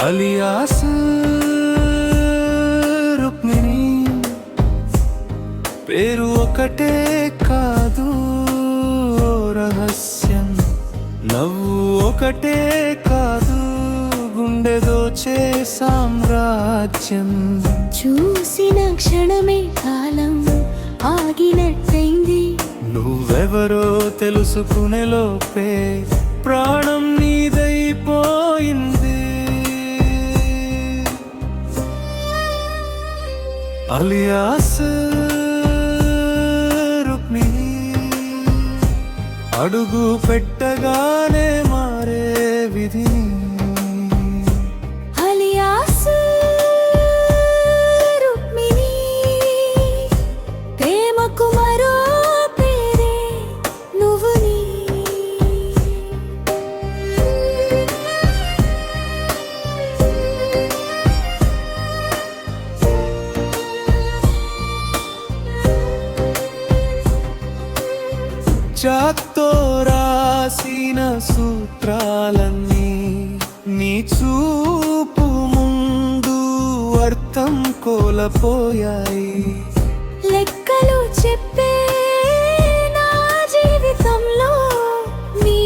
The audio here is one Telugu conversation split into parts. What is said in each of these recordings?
అలియాస్ రుక్మిణి, పేరు ఒకటే కాదు రహస్యం, నవ్వు ఒకటే కాదు గుండె దోచే సామ్రాజ్యం. చూసిన క్షణమే కాలం ఆగినట్టయింది, నువ్వెవరో తెలుసుకునే లోపే ప్రాణం నీదైపోయింది. అలియాస్ రుక్మిణి, అడుగు పెట్టగానే మారే విధిని. అలియాస్ రుక్మిణి, ప్రేమకు మరో పేరే నువ్వు నీ. చాక్తో రాసిన సూత్రాలన్నీ నీ చూపు ముందు అర్థం కోల్పోయాయి. లెక్కలు చెప్పే నా జీవితంలో నీ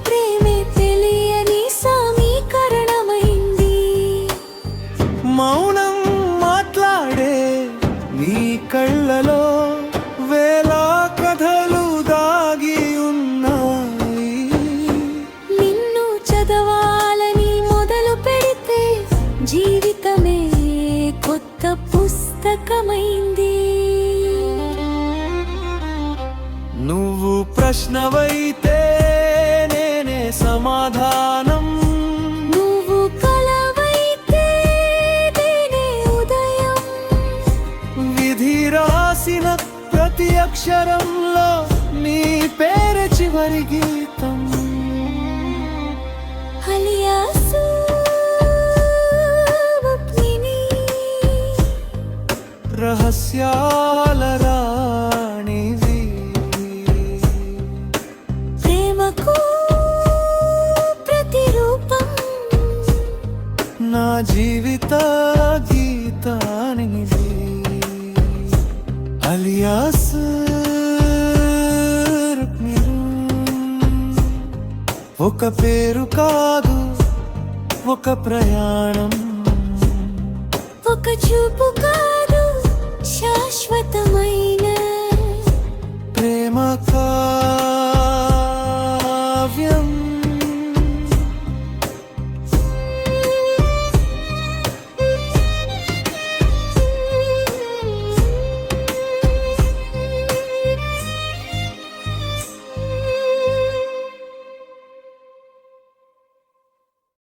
ప్రేమే తెలియని సమీకరణమైంది. మౌనం మాట్లాడే నీ కళ్ళలో వేల కథలు దాగి ఉన్నాయి. నిన్ను చదవాలని మొదలు పెడితే జీవితమే కొత్త పుస్తకమైంది. నువ్వు ప్రశ్నవైతే నేనే సమాధానం, నువ్వు కలవైతే నేనే ఉదయం. విధి రాసిన ప్రతి అక్షరంలో నీ పేరు చివరి గీతం. అలియాస్ రుక్మిణి, రహస్యాల రాణివి, ప్రేమకు ప్రతిరూపం, నా జీవిత గీతానివి. అలియాస్ రుక్మిణి, ఒక పేరు కాదు ఒక ప్రయాణం, ఒక చూపు కాదు శాశ్వతమైన ప్రేమ కాదు